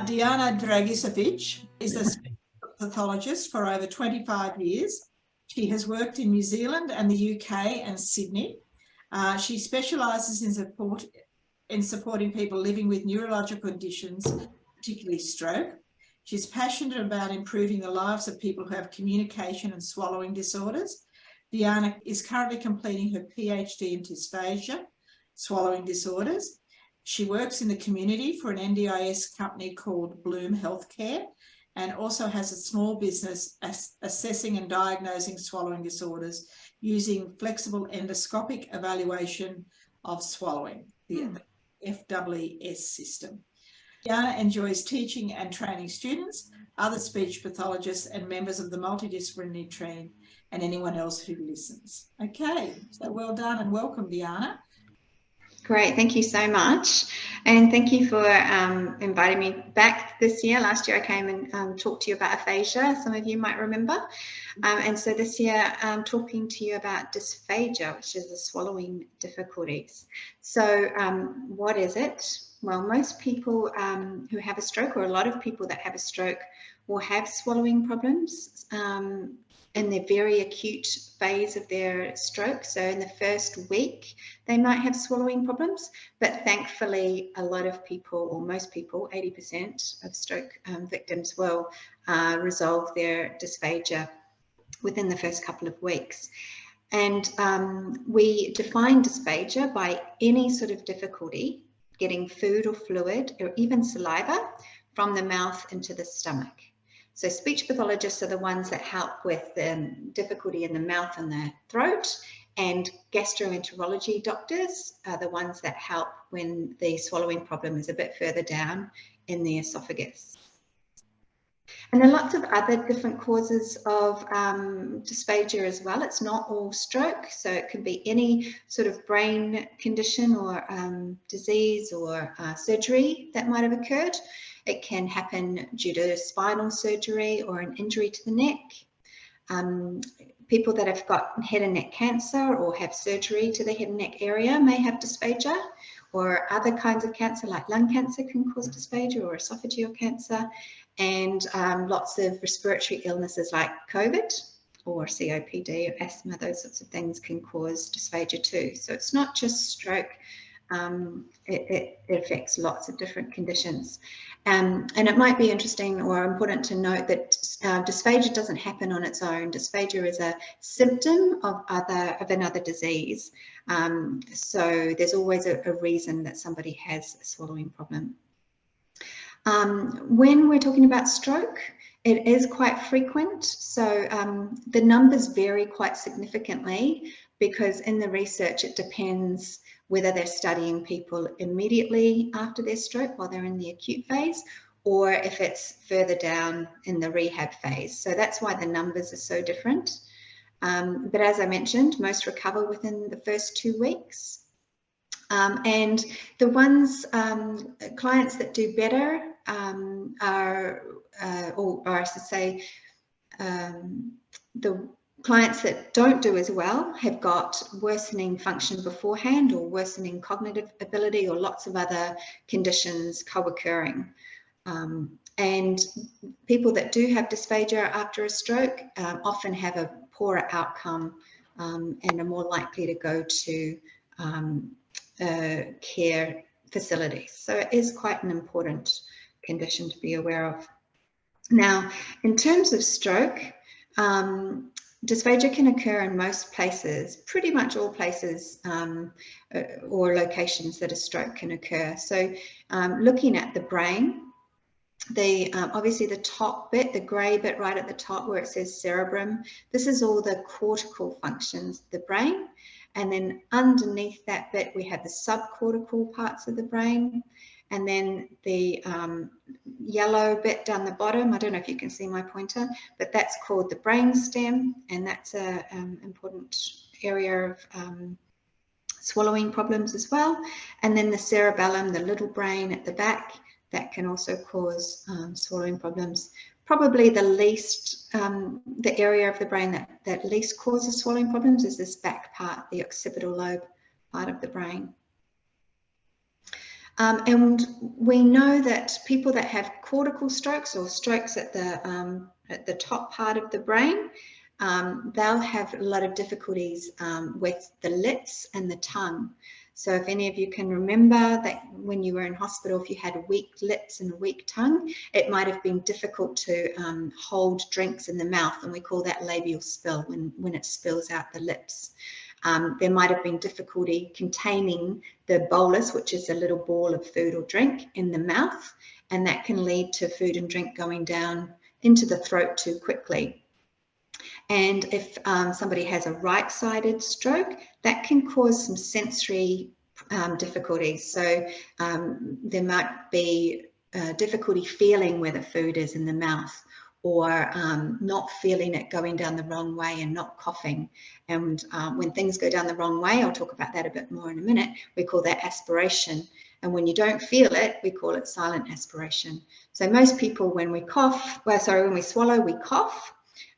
Dijana Dragicevich is a speech pathologist for over 25 years. She has worked in New Zealand and the UK and Sydney. She specialises in supporting people living with neurological conditions, particularly stroke. She's passionate about improving the lives of people who have communication and swallowing disorders. Dijana is currently completing her PhD in Dysphagia, swallowing disorders. She works in the community for an NDIS company called Bloom Healthcare, and also has a small business assessing and diagnosing swallowing disorders using flexible endoscopic evaluation of swallowing, the FWS system. Dijana enjoys teaching and training students, other speech pathologists and members of the multidisciplinary team, and anyone else who listens. Okay, so well done and welcome, Dijana. Great, thank you so much. And thank you for inviting me back this year. Last year I came and talked to you about aphasia, some of you might remember. And so this year I'm talking to you about dysphagia, which is the swallowing difficulties. So what is it? Well, most people who have a stroke, or a lot of people that have a stroke, will have swallowing problems in the very acute phase of their stroke. So in the first week, they might have swallowing problems, but thankfully a lot of people, or most people, 80% of stroke victims will resolve their dysphagia within the first couple of weeks. And we define dysphagia by any sort of difficulty getting food or fluid or even saliva from the mouth into the stomach. So speech pathologists are the ones that help with difficulty in the mouth and the throat, and gastroenterology doctors are the ones that help when the swallowing problem is a bit further down in the esophagus. And there are lots of other different causes of dysphagia as well. It's not all stroke, so it could be any sort of brain condition or disease or surgery that might have occurred. It can happen due to spinal surgery or an injury to the neck. People that have got head and neck cancer or have surgery to the head and neck area may have dysphagia, or other kinds of cancer like lung cancer can cause dysphagia, or esophageal cancer, and lots of respiratory illnesses like COVID or COPD or asthma, those sorts of things can cause dysphagia too. So it's not just stroke, it affects lots of different conditions. And it might be interesting or important to note that dysphagia doesn't happen on its own. Dysphagia is a symptom of another disease. So there's always a reason that somebody has a swallowing problem. When we're talking about stroke, it is quite frequent. So the numbers vary quite significantly, because in the research it depends whether they're studying people immediately after their stroke while they're in the acute phase, or if it's further down in the rehab phase. So that's why the numbers are so different. But as I mentioned, most recover within the first 2 weeks. And the ones, clients that do better are I should say, the clients that don't do as well have got worsening function beforehand, or worsening cognitive ability, or lots of other conditions co-occurring. And people that do have dysphagia after a stroke often have a poorer outcome and are more likely to go to care facilities. So it is quite an important condition to be aware of. Now, in terms of stroke, dysphagia can occur in most places, pretty much all places or locations that a stroke can occur. So looking at the brain, obviously the top bit, the grey bit right at the top where it says cerebrum, this is all the cortical functions of the brain. And then underneath that bit, we have the subcortical parts of the brain. And then the yellow bit down the bottom, I don't know if you can see my pointer, but that's called the brainstem, and that's an important area of swallowing problems as well. And then the cerebellum, the little brain at the back, that can also cause swallowing problems. Probably the least, the area of the brain that least causes swallowing problems is this back part, the occipital lobe part of the brain. And we know that people that have cortical strokes or strokes at the top part of the brain, they'll have a lot of difficulties with the lips and the tongue. So if any of you can remember that when you were in hospital, if you had weak lips and a weak tongue, it might have been difficult to hold drinks in the mouth, and we call that labial spill, when it spills out the lips. There might have been difficulty containing the bolus, which is a little ball of food or drink, in the mouth, and that can lead to food and drink going down into the throat too quickly. And if somebody has a right-sided stroke, that can cause some sensory difficulties. So there might be difficulty feeling where the food is in the mouth, or not feeling it going down the wrong way and not coughing. And when things go down the wrong way, I'll talk about that a bit more in a minute, we call that aspiration. And when you don't feel it, we call it silent aspiration. So most people, when we cough, when we swallow, we cough.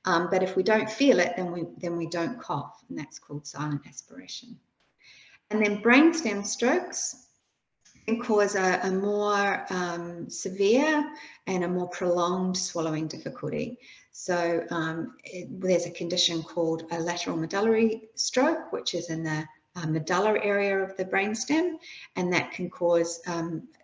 But if we don't feel it, then we don't cough, and that's called silent aspiration. And then brainstem strokes can cause a more severe and a more prolonged swallowing difficulty. So there's a condition called a lateral medullary stroke, which is in the medulla area of the brainstem, and that can cause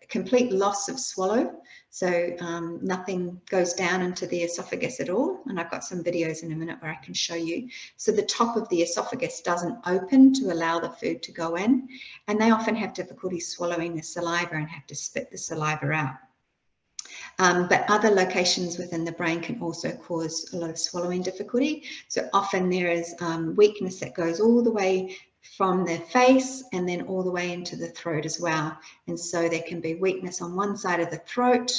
complete loss of swallow. So nothing goes down into the esophagus at all. And I've got some videos in a minute where I can show you. So the top of the esophagus doesn't open to allow the food to go in. And they often have difficulty swallowing the saliva and have to spit the saliva out. But other locations within the brain can also cause a lot of swallowing difficulty. So often there is weakness that goes all the way from the face and then all the way into the throat as well. And so there can be weakness on one side of the throat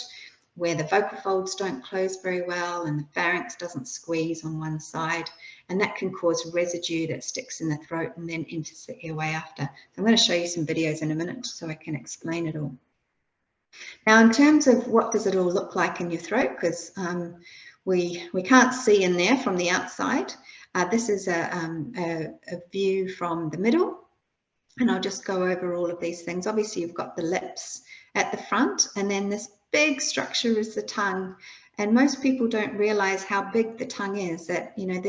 where the vocal folds don't close very well and the pharynx doesn't squeeze on one side. And that can cause residue that sticks in the throat and then enters the airway after. So I'm going to show you some videos in a minute so I can explain it all. Now, in terms of what does it all look like in your throat, because we can't see in there from the outside. This is a view from the middle, and I'll just go over all of these things. Obviously, you've got the lips at the front, and then this big structure is the tongue. And most people don't realize how big the tongue is, that, you know,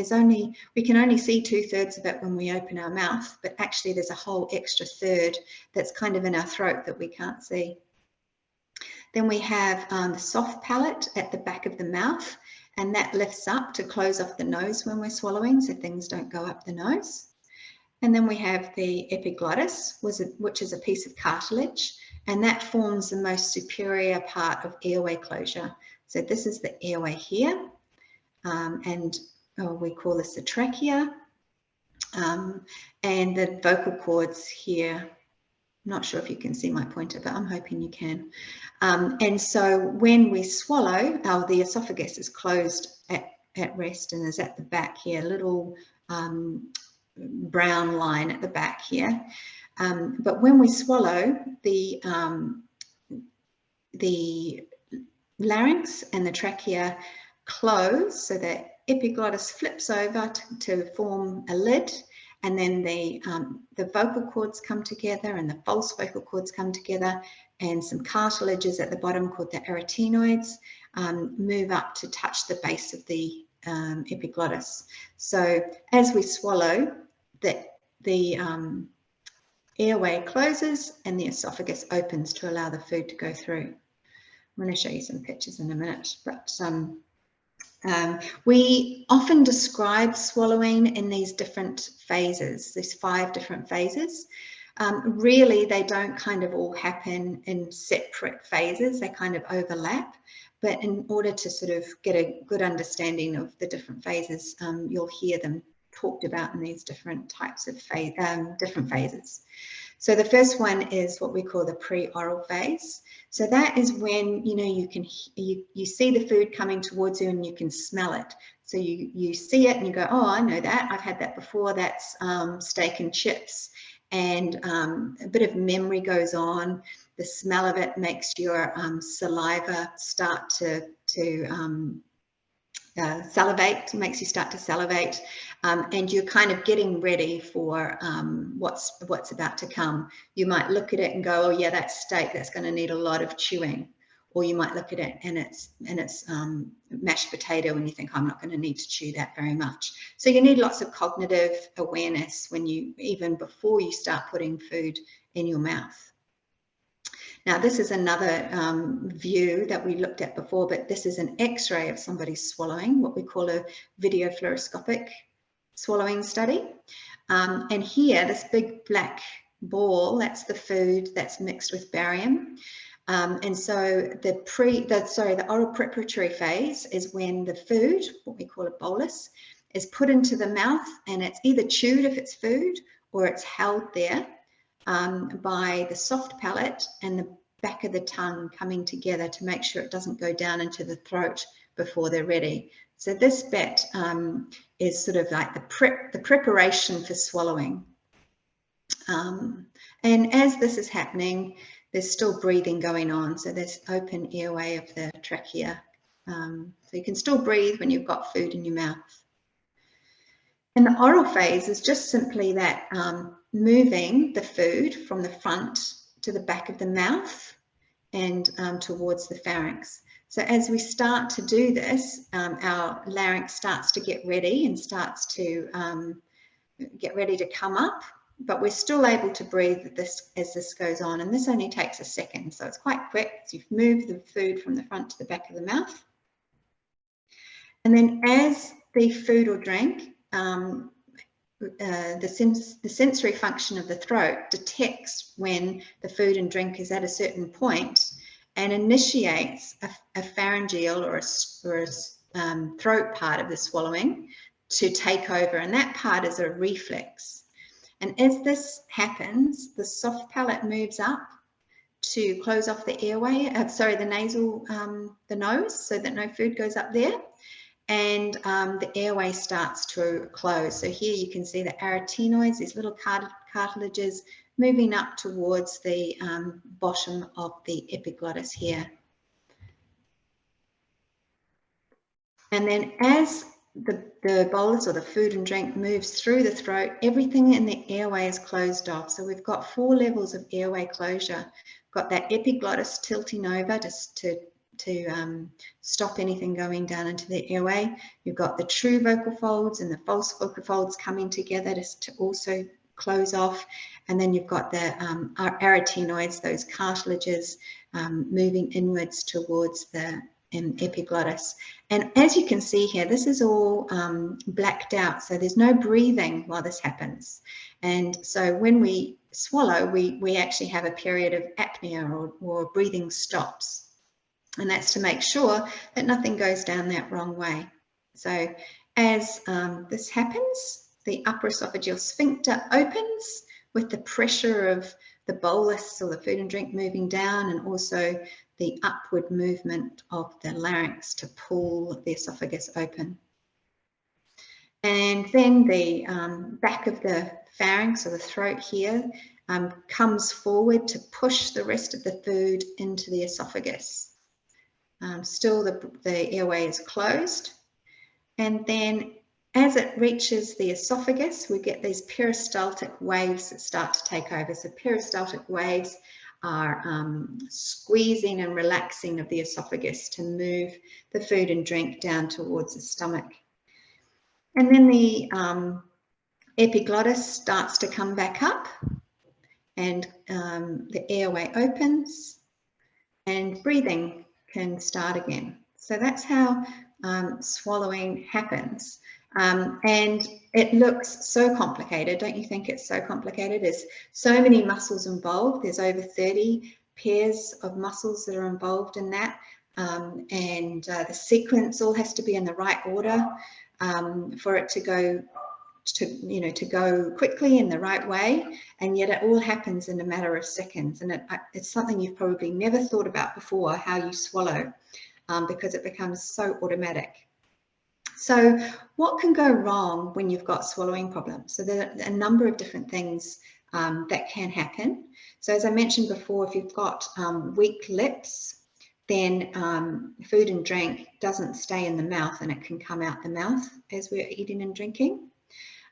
we can only see 2/3 of it when we open our mouth, but actually there's a whole extra third that's kind of in our throat that we can't see. Then we have the soft palate at the back of the mouth, and that lifts up to close off the nose when we're swallowing, so things don't go up the nose. And then we have the epiglottis, which is a piece of cartilage, and that forms the most superior part of airway closure. So this is the airway here, and we call this the trachea, and the vocal cords here. Not sure if you can see my pointer, but I'm hoping you can. And so when we swallow, the esophagus is closed at rest and is at the back here, a little brown line at the back here. But when we swallow, the larynx and the trachea close, so that epiglottis flips over to form a lid. And then the vocal cords come together and the false vocal cords come together, and some cartilages at the bottom called the arytenoids move up to touch the base of the epiglottis. So as we swallow, the airway closes and the esophagus opens to allow the food to go through. I'm going to show you some pictures in a minute, but we often describe swallowing in these different phases, these 5 different phases. Really, they don't kind of all happen in separate phases, they kind of overlap. But in order to sort of get a good understanding of the different phases, you'll hear them talked about in these different types of different phases. So the first one is what we call the pre-oral phase. So that is when, you know, you see the food coming towards you and you can smell it. So you see it and you go, oh, I know that, I've had that before, that's steak and chips. And a bit of memory goes on. The smell of it makes your saliva start to salivate, makes you start to salivate, and you're kind of getting ready for what's about to come. You might look at it and go, oh yeah, that steak, that's going to need a lot of chewing. Or you might look at it and it's mashed potato and you think, I'm not going to need to chew that very much. So you need lots of cognitive awareness even before you start putting food in your mouth. Now, this is another view that we looked at before, but this is an X-ray of somebody swallowing, what we call a video fluoroscopic swallowing study. And here, this big black ball, that's the food that's mixed with barium. And so the oral preparatory phase is when the food, what we call a bolus, is put into the mouth, and it's either chewed if it's food, or it's held there by the soft palate and the back of the tongue coming together to make sure it doesn't go down into the throat before they're ready. So this bit is sort of like the preparation for swallowing. And as this is happening, there's still breathing going on. So there's open airway of the trachea. So you can still breathe when you've got food in your mouth. And the oral phase is just simply that moving the food from the front to the back of the mouth and towards the pharynx. So as we start to do this, our larynx starts to get ready and starts to get ready to come up. But we're still able to breathe as this goes on, and this only takes a second, so it's quite quick. So you've moved the food from the front to the back of the mouth, and then as the food or drink, the sensory function of the throat detects when the food and drink is at a certain point and initiates a pharyngeal or a throat part of the swallowing to take over, and that part is a reflex. And as this happens, the soft palate moves up to close off the airway, the nasal, the nose, so that no food goes up there. And the airway starts to close. So here you can see the arytenoids, these little cartilages moving up towards the bottom of the epiglottis here. And then as the bolus or the food and drink moves through the throat, everything in the airway is closed off. So we've got 4 levels of airway closure. We've got that epiglottis tilting over just to stop anything going down into the airway. You've got the true vocal folds and the false vocal folds coming together just to also close off. And then you've got the arytenoids, those cartilages moving inwards towards the epiglottis. And as you can see here, this is all blacked out, so there's no breathing while this happens. And so when we swallow, we actually have a period of apnea or breathing stops, and that's to make sure that nothing goes down that wrong way. So as this happens, the upper esophageal sphincter opens with the pressure of the bolus or the food and drink moving down, and also the upward movement of the larynx to pull the esophagus open. And then the back of the pharynx or the throat here comes forward to push the rest of the food into the esophagus. Still the airway is closed. And then as it reaches the esophagus, we get these peristaltic waves that start to take over. So peristaltic waves are squeezing and relaxing of the esophagus to move the food and drink down towards the stomach. And then the epiglottis starts to come back up, and the airway opens and breathing can start again. So that's how swallowing happens. And it looks so complicated, don't you think it's so complicated? There's so many muscles involved. There's over 30 pairs of muscles that are involved in that. And the sequence all has to be in the right order for it to go to go quickly in the right way. And yet it all happens in a matter of seconds. And it's something you've probably never thought about before, how you swallow, because it becomes so automatic. So what can go wrong when you've got swallowing problems? So there are a number of different things that can happen. So as I mentioned before, if you've got weak lips, then food and drink doesn't stay in the mouth and it can come out the mouth as we're eating and drinking.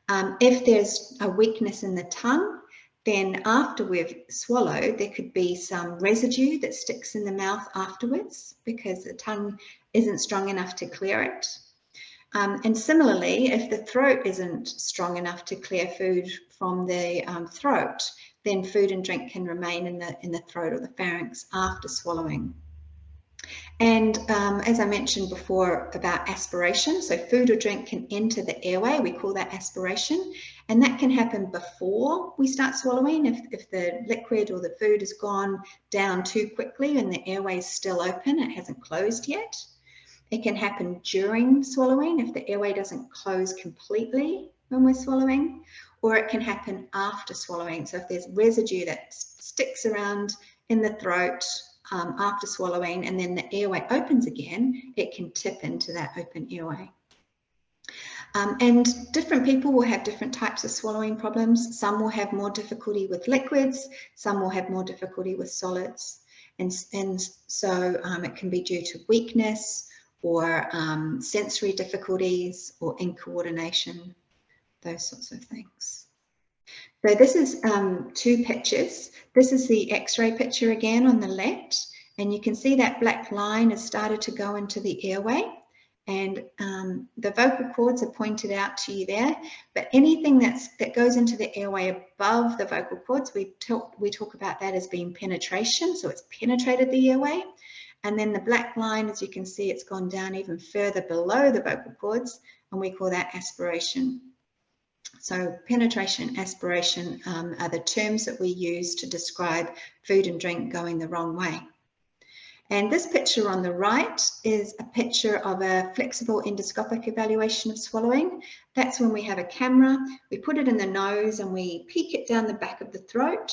If there's a weakness in the tongue, then after we've swallowed, there could be some residue that sticks in the mouth afterwards because the tongue isn't strong enough to clear it. And similarly, if the throat isn't strong enough to clear food from the throat, then food and drink can remain in the throat or the pharynx after swallowing. And as I mentioned before about aspiration, so food or drink can enter the airway, we call that aspiration, and that can happen before we start swallowing if the liquid or the food has gone down too quickly and the airway is still open, it hasn't closed yet. It can happen during swallowing if the airway doesn't close completely when we're swallowing, or it can happen after swallowing. So if there's residue that sticks around in the throat after swallowing and then the airway opens again, it can tip into that open airway. And different people will have different types of swallowing problems. Some will have more difficulty with liquids, some will have more difficulty with solids. And so it can be due to weakness or sensory difficulties or incoordination, those sorts of things. So this is two pictures. This is the X-ray picture again on the left, and you can see that black line has started to go into the airway, and the vocal cords are pointed out to you there. But anything that goes into the airway above the vocal cords, we talk about that as being penetration. So it's penetrated the airway, and then the black line, as you can see, it's gone down even further below the vocal cords, and we call that aspiration. So penetration, aspiration are the terms that we use to describe food and drink going the wrong way. And this picture on the right is a picture of a flexible endoscopic evaluation of swallowing. That's when we have a camera, we put it in the nose and we peek it down the back of the throat,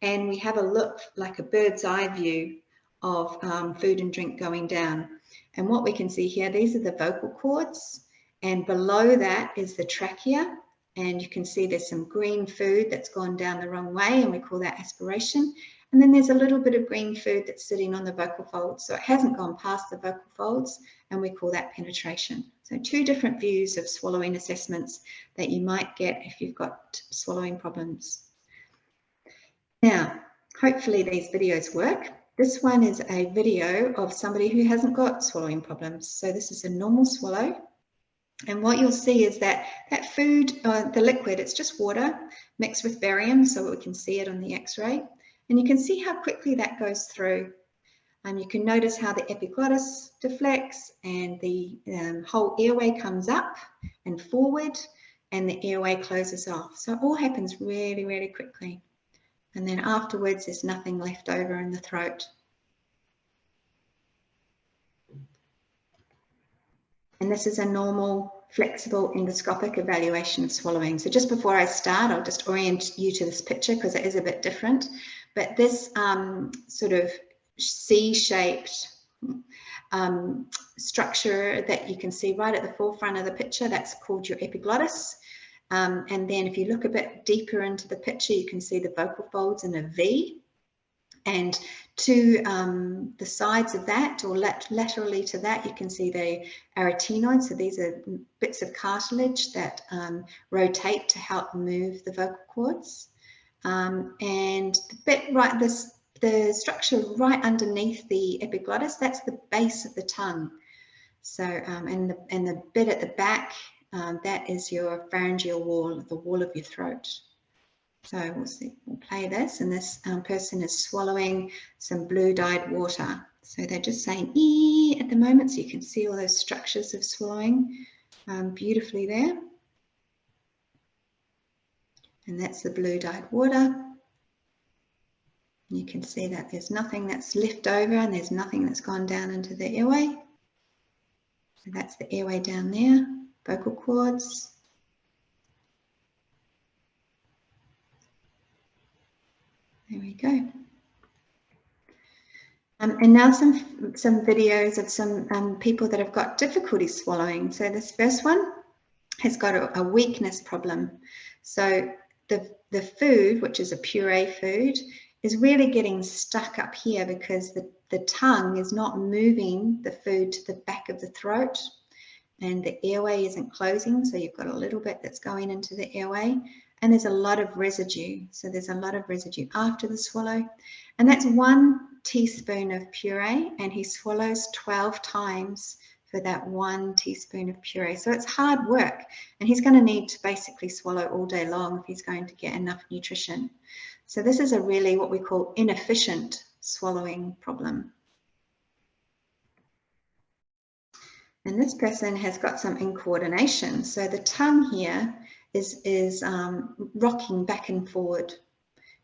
and we have a look like a bird's eye view of food and drink going down. And what we can see here, these are the vocal cords, and below that is the trachea. And you can see there's some green food that's gone down the wrong way, and we call that aspiration. And then there's a little bit of green food that's sitting on the vocal folds. So it hasn't gone past the vocal folds, and we call that penetration. So two different views of swallowing assessments that you might get if you've got swallowing problems. Now, hopefully these videos work. This one is a video of somebody who hasn't got swallowing problems. So this is a normal swallow. And what you'll see is that food, the liquid, it's just water mixed with barium, so we can see it on the X-ray. And you can see how quickly that goes through. You can notice how the epiglottis deflects and the whole airway comes up and forward and the airway closes off. So it all happens really, really quickly. And then afterwards, there's nothing left over in the throat. And this is a normal flexible endoscopic evaluation of swallowing. So just before I start, I'll just orient you to this picture because it is a bit different. But this sort of C-shaped structure that you can see right at the forefront of the picture, that's called your epiglottis. And then if you look a bit deeper into the picture, you can see the vocal folds in a V. And to the sides of that, or laterally to that, you can see the arytenoids. So these are bits of cartilage that rotate to help move the vocal cords. And the bit right, the structure right underneath the epiglottis, that's the base of the tongue. So and the bit at the back, that is your pharyngeal wall, the wall of your throat. So we'll see, we'll play this, and this person is swallowing some blue dyed water. So they're just saying "ee" at the moment, so you can see all those structures of swallowing beautifully there. And that's the blue dyed water. You can see that there's nothing that's left over and there's nothing that's gone down into the airway. So that's the airway down there, vocal cords. There we go. And now some videos of some people that have got difficulty swallowing. So this first one has got a weakness problem. So the food, which is a puree food, is really getting stuck up here because the tongue is not moving the food to the back of the throat, and the airway isn't closing, so you've got a little bit that's going into the airway, and there's a lot of residue. So there's a lot of residue after the swallow, and that's 1 teaspoon of puree, and he swallows 12 times for that 1 teaspoon of puree. So it's hard work, and he's going to need to basically swallow all day long if he's going to get enough nutrition. So this is a really what we call inefficient swallowing problem. And this person has got some incoordination. So the tongue here is rocking back and forward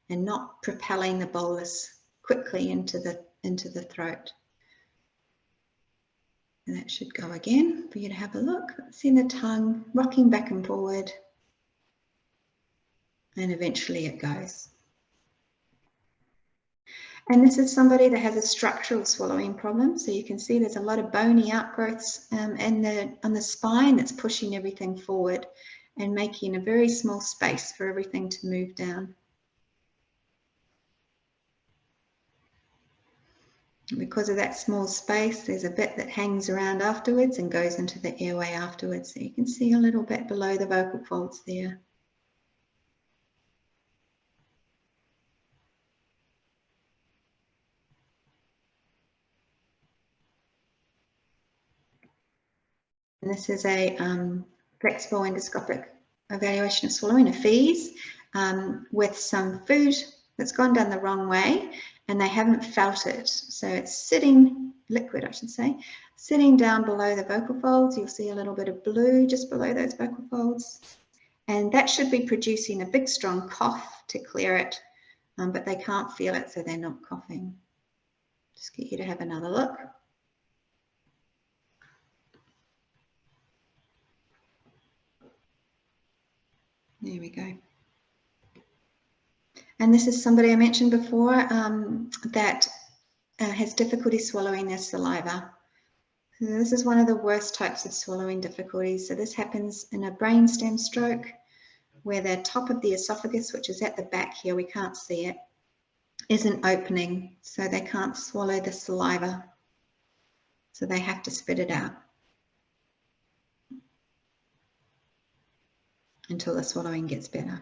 and not propelling the bolus quickly into the throat. And that should go again for you to have a look. See the tongue rocking back and forward, and eventually it goes. And this is somebody that has a structural swallowing problem. So you can see there's a lot of bony outgrowths on the spine that's pushing everything forward and making a very small space for everything to move down. Because of that small space, there's a bit that hangs around afterwards and goes into the airway afterwards. So you can see a little bit below the vocal folds there. And this is a flexible endoscopic evaluation of swallowing, a FEES, with some food that's gone down the wrong way and they haven't felt it. So it's sitting, liquid I should say, sitting down below the vocal folds. You'll see a little bit of blue just below those vocal folds. And that should be producing a big strong cough to clear it, but they can't feel it, so they're not coughing. Just get you to have another look. There we go. And this is somebody I mentioned before that has difficulty swallowing their saliva. So this is one of the worst types of swallowing difficulties. So this happens in a brainstem stroke where the top of the esophagus, which is at the back here, we can't see it, isn't opening. So they can't swallow the saliva. So they have to spit it out until the swallowing gets better.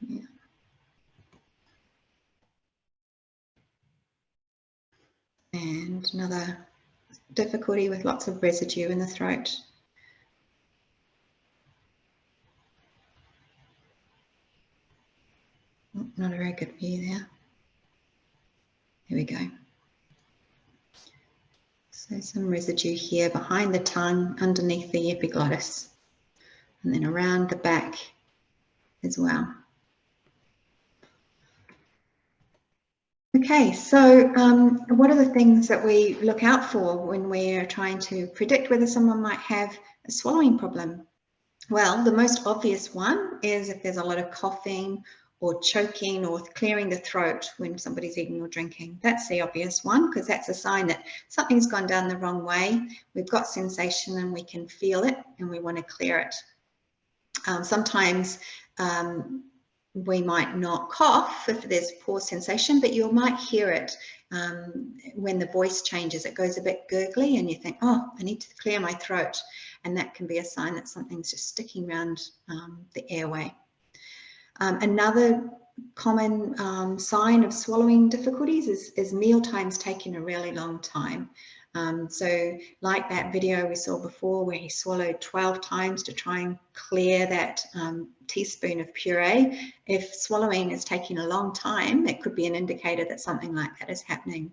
Yeah. And another difficulty with lots of residue in the throat. Not a very good view there. Here we go. So some residue here behind the tongue, underneath the epiglottis, and then around the back as well. Okay, so what are the things that we look out for when we're trying to predict whether someone might have a swallowing problem? Well, the most obvious one is if there's a lot of coughing or choking or clearing the throat when somebody's eating or drinking. That's the obvious one, because that's a sign that something's gone down the wrong way. We've got sensation and we can feel it and we want to clear it. Sometimes we might not cough if there's poor sensation, but you might hear it when the voice changes. It goes a bit gurgly and you think, oh, I need to clear my throat. And that can be a sign that something's just sticking around the airway. Another common sign of swallowing difficulties is meal times taking a really long time. So like that video we saw before where he swallowed 12 times to try and clear that teaspoon of puree, if swallowing is taking a long time, it could be an indicator that something like that is happening.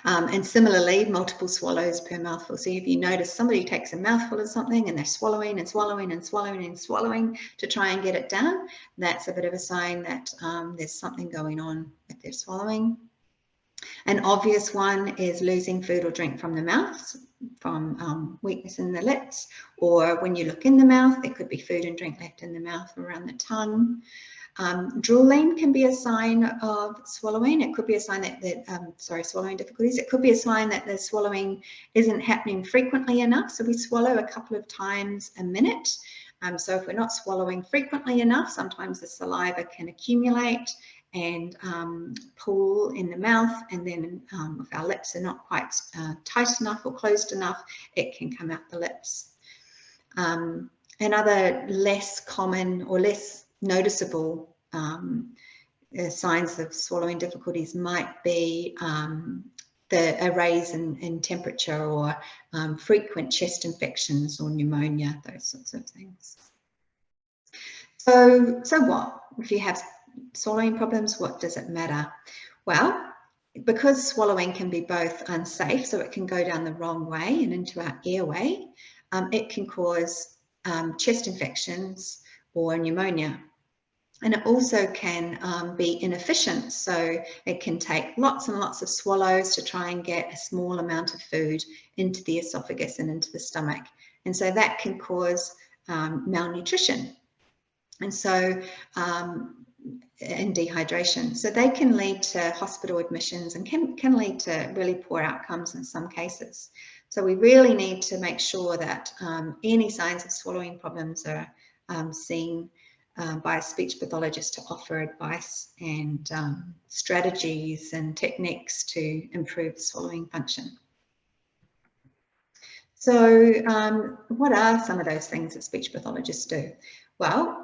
And similarly, multiple swallows per mouthful. So if you notice somebody takes a mouthful of something and they're swallowing and swallowing and swallowing and swallowing to try and get it down, that's a bit of a sign that there's something going on with their swallowing. An obvious one is losing food or drink from the mouth, from weakness in the lips, or when you look in the mouth, there could be food and drink left in the mouth or around the tongue. Drooling can be a sign of swallowing. It could be a sign swallowing difficulties. It could be a sign that the swallowing isn't happening frequently enough. So we swallow a couple of times a minute. So if we're not swallowing frequently enough, sometimes the saliva can accumulate and pool in the mouth, and then if our lips are not quite tight enough or closed enough, it can come out the lips. And other less common or less noticeable signs of swallowing difficulties might be a raise in temperature, or frequent chest infections or pneumonia, those sorts of things. So what? If you have swallowing problems, what does it matter? Well, because swallowing can be both unsafe, so it can go down the wrong way and into our airway, it can cause chest infections or pneumonia. And it also can be inefficient, so it can take lots and lots of swallows to try and get a small amount of food into the esophagus and into the stomach. And so that can cause malnutrition, and so and dehydration. So they can lead to hospital admissions and can lead to really poor outcomes in some cases. So we really need to make sure that any signs of swallowing problems are seen by a speech pathologist to offer advice and strategies and techniques to improve swallowing function. So what are some of those things that speech pathologists do? Well,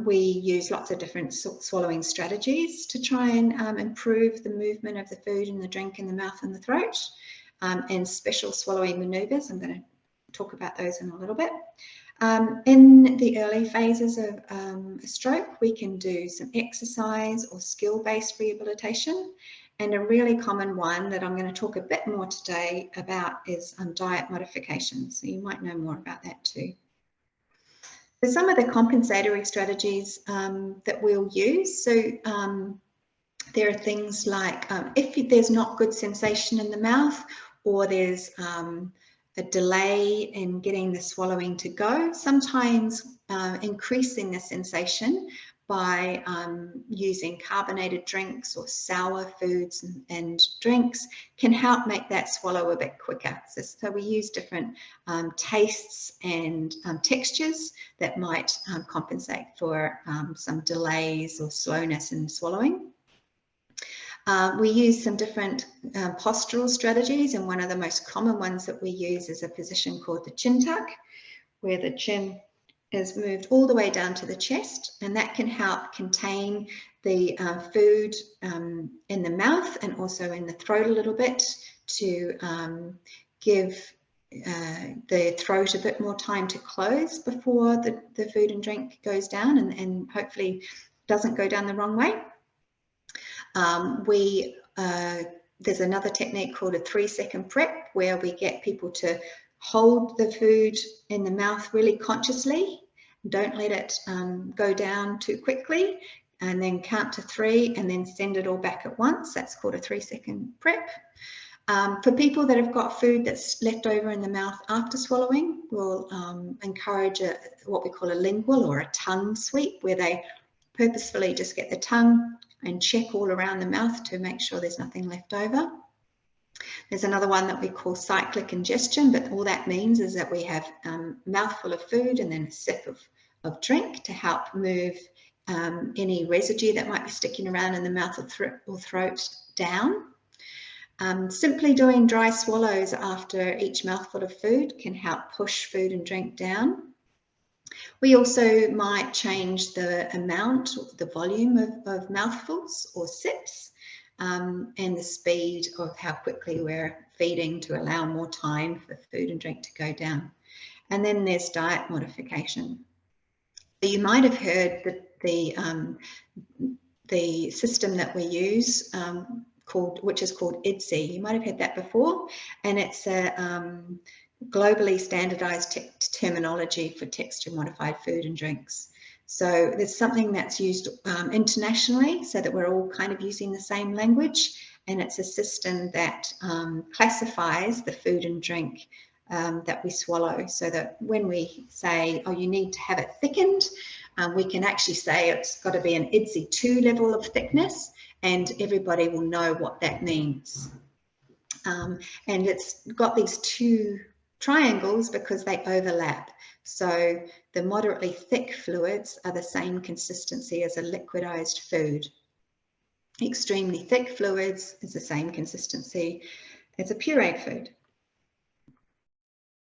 we use lots of different swallowing strategies to try and improve the movement of the food and the drink in the mouth and the throat, and special swallowing manoeuvres. I'm going to talk about those in a little bit. In the early phases of a stroke, we can do some exercise or skill-based rehabilitation. And a really common one that I'm going to talk a bit more today about is diet modification. So you might know more about that too. So some of the compensatory strategies that we'll use. So there are things like if there's not good sensation in the mouth, or there's a delay in getting the swallowing to go, sometimes increasing the sensation by using carbonated drinks or sour foods and drinks can help make that swallow a bit quicker. So we use different tastes and textures that might compensate for some delays or slowness in swallowing. We use some different postural strategies, and one of the most common ones that we use is a position called the chin tuck, where the chin is moved all the way down to the chest, and that can help contain the food in the mouth and also in the throat a little bit to give the throat a bit more time to close before the food and drink goes down and hopefully doesn't go down the wrong way. There's another technique called a 3-second prep, where we get people to hold the food in the mouth really consciously. Don't let it go down too quickly, and then count to 3 and then send it all back at once. That's called a 3-second prep. For people that have got food that's left over in the mouth after swallowing, we'll encourage what we call a lingual or a tongue sweep, where they purposefully just get the tongue and check all around the mouth to make sure there's nothing left over. There's another one that we call cyclic ingestion, but all that means is that we have a mouthful of food and then a sip of drink to help move any residue that might be sticking around in the mouth or throat down. Simply doing dry swallows after each mouthful of food can help push food and drink down. We also might change the amount, the volume of mouthfuls or sips, and the speed of how quickly we're feeding to allow more time for food and drink to go down. And then there's diet modification. You might have heard that the system that we use which is called IDSI. You might have heard that before, and it's a globally standardized terminology for texture modified food and drinks. So there's something that's used internationally, so that we're all kind of using the same language, and it's a system that classifies the food and drink that we swallow, so that when we say, oh, you need to have it thickened, we can actually say it's got to be an IDSI 2 level of thickness, and everybody will know what that means. And it's got these two triangles because they overlap. So the moderately thick fluids are the same consistency as a liquidized food. Extremely thick fluids is the same consistency as a pureed food.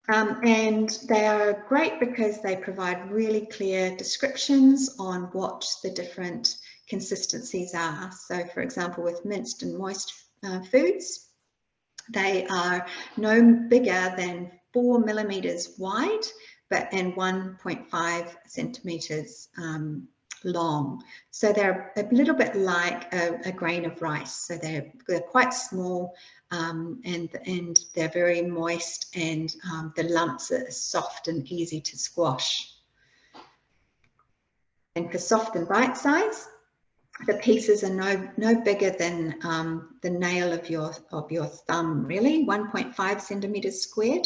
And they are great because they provide really clear descriptions on what the different consistencies are. So for example, with minced and moist foods, they are no bigger than 4 millimeters wide, and 1.5 centimeters long. So they're a little bit like a grain of rice. So they're quite small, and they're very moist, and the lumps are soft and easy to squash. And for soft and bite size, the pieces are no bigger than the nail of your thumb, really, 1.5 centimeters squared.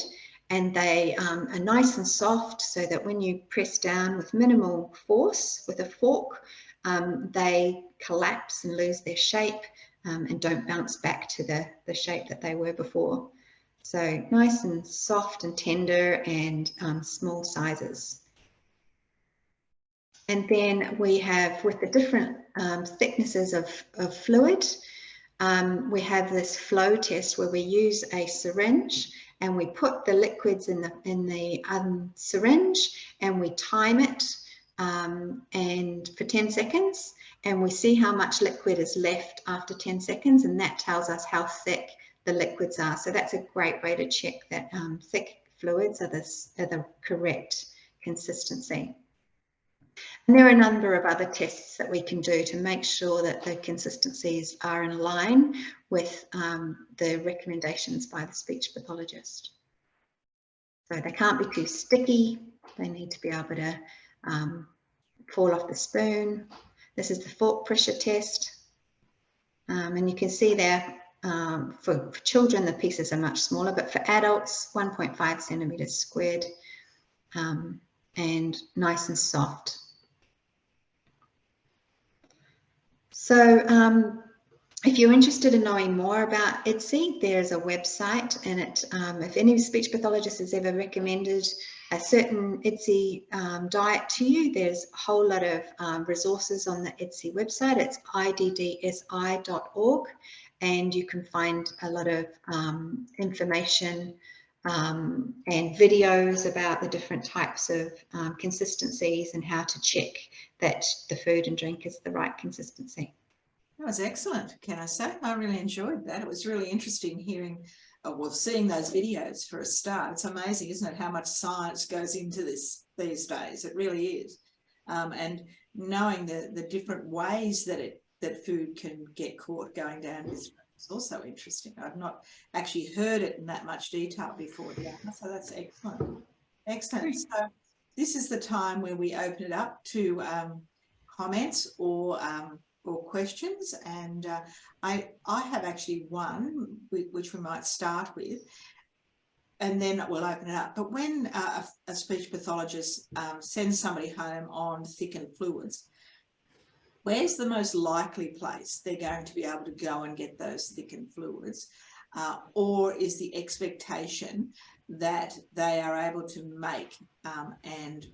And they are nice and soft, so that when you press down with minimal force with a fork, they collapse and lose their shape, and don't bounce back to the shape that they were before. So nice and soft and tender, and small sizes. And then we have, with the different thicknesses of fluid, we have this flow test where we use a syringe, and we put the liquids in the syringe, and we time it and for 10 seconds, and we see how much liquid is left after 10 seconds, and that tells us how thick the liquids are. So that's a great way to check that thick fluids are the correct consistency. And there are a number of other tests that we can do to make sure that the consistencies are in line with the recommendations by the speech pathologist. So they can't be too sticky. They need to be able to fall off the spoon. This is the fork pressure test. And you can see there, for children, the pieces are much smaller, but for adults, 1.5 centimeters squared, and nice and soft. So if you're interested in knowing more about IDSI, there's a website, and if any speech pathologist has ever recommended a certain IDSI diet to you, there's a whole lot of resources on the IDSI website. It's iddsi.org, and you can find a lot of information and videos about the different types of consistencies and how to check that the food and drink is the right consistency. That was excellent, can I say? I really enjoyed that. It was really interesting hearing, well, seeing those videos for a start. It's amazing, isn't it, how much science goes into this these days. It really is. And knowing the different ways that food can get caught going down this road is also interesting. I've not actually heard it in that much detail before, Diana, so that's excellent. Excellent. So this is the time where we open it up to comments or questions, and I have actually one which we might start with, and then we'll open it up. But when a speech pathologist sends somebody home on thickened fluids, where's the most likely place they're going to be able to go and get those thickened fluids? Or is the expectation that they are able to make and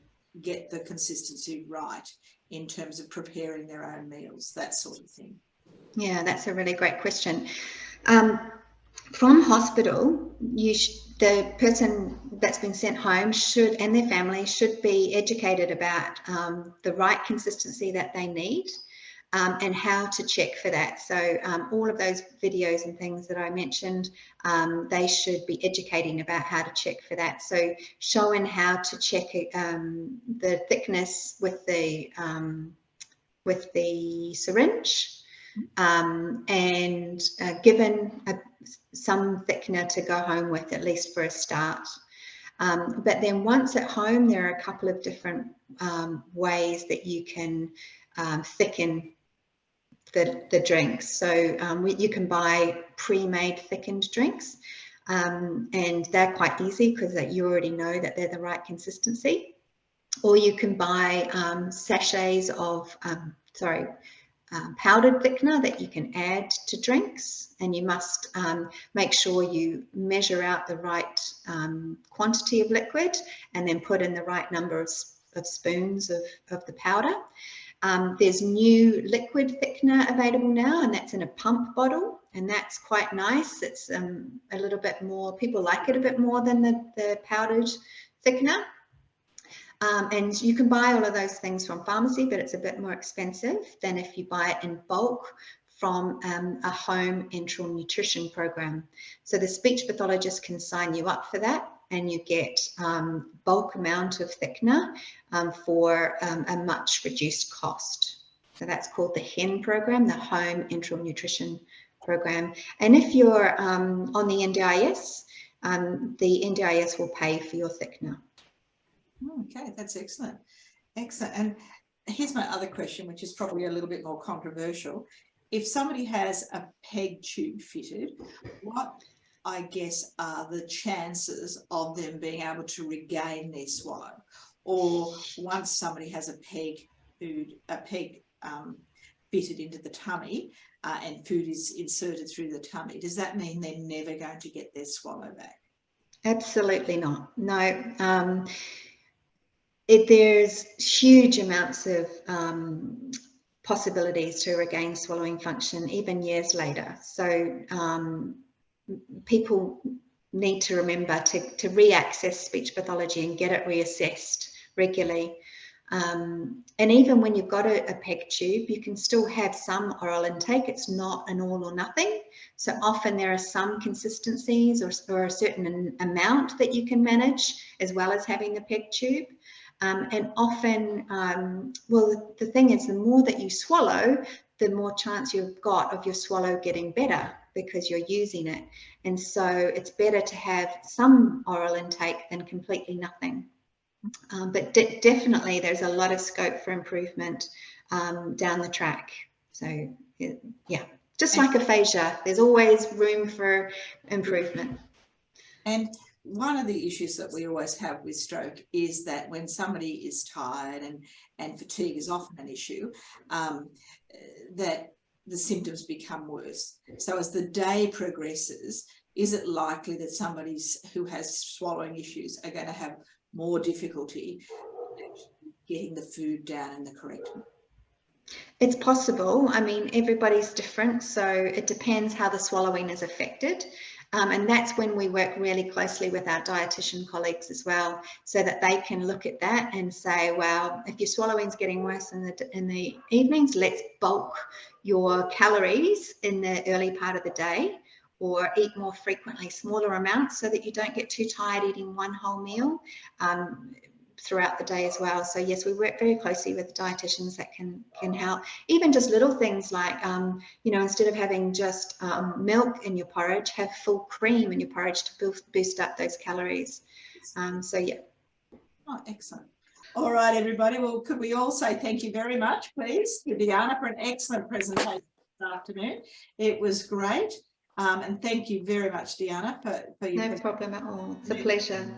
get the consistency right in terms of preparing their own meals, that sort of thing? Yeah, that's a really great question. From hospital, the person that's been sent home and their family should be educated about the right consistency that they need, and how to check for that. So all of those videos and things that I mentioned, they should be educating about how to check for that. So showing how to check the thickness with the syringe, and given some thickener to go home with, at least for a start. But then once at home, there are a couple of different ways that you can thicken the drinks. So you can buy pre-made thickened drinks, and they're quite easy because you already know that they're the right consistency. or you can buy sachets of, powdered thickener that you can add to drinks, and you must make sure you measure out the right quantity of liquid and then put in the right number of spoons of the powder. There's new liquid thickener available now, and that's in a pump bottle, and that's quite nice. It's a little bit more, people like it a bit more than the powdered thickener. And you can buy all of those things from pharmacy, but it's a bit more expensive than if you buy it in bulk from a home enteral nutrition program. So the speech pathologist can sign you up for that, and you get bulk amount of thickener for a much reduced cost. So that's called the HEN program, the Home Enteral Nutrition Program. And if you're on the NDIS, the NDIS will pay for your thickener. Okay, that's excellent. Excellent. And here's my other question, which is probably a little bit more controversial. If somebody has a PEG tube fitted, what, I guess, are the chances of them being able to regain their swallow? Or once somebody has a PEG fitted into the tummy and food is inserted through the tummy, does that mean they're never going to get their swallow back? Absolutely not. No. There's huge amounts of possibilities to regain swallowing function even years later. So people need to remember to re-access speech pathology and get it reassessed regularly. And even when you've got a PEG tube, you can still have some oral intake. It's not an all or nothing. So often there are some consistencies or a certain amount that you can manage as well as having the PEG tube. And often, well, the thing is, the more that you swallow, the more chance you've got of your swallow getting better because you're using it. And so it's better to have some oral intake than completely nothing. But definitely there's a lot of scope for improvement down the track. So yeah, just like aphasia, there's always room for improvement. And one of the issues that we always have with stroke is that when somebody is tired and fatigue is often an issue, that the symptoms become worse. So as the day progresses, is it likely that somebody who has swallowing issues are going to have more difficulty getting the food down in the correct way? It's possible. I mean, everybody's different, so it depends how the swallowing is affected. And that's when we work really closely with our dietitian colleagues as well, so that they can look at that and say, well, if your swallowing's getting worse in the evenings, let's bulk your calories in the early part of the day, or eat more frequently, smaller amounts, so that you don't get too tired eating one whole meal throughout the day as well. So yes, we work very closely with dietitians that can help. Even just little things like, you know, instead of having just milk in your porridge, have full cream in your porridge to boost up those calories. So yeah. Oh, excellent. All right, everybody. Well, could we all say thank you very much, please, to Dijana for an excellent presentation this afternoon. It was great. And thank you very much, Dijana, for your No problem at all. It's a pleasure.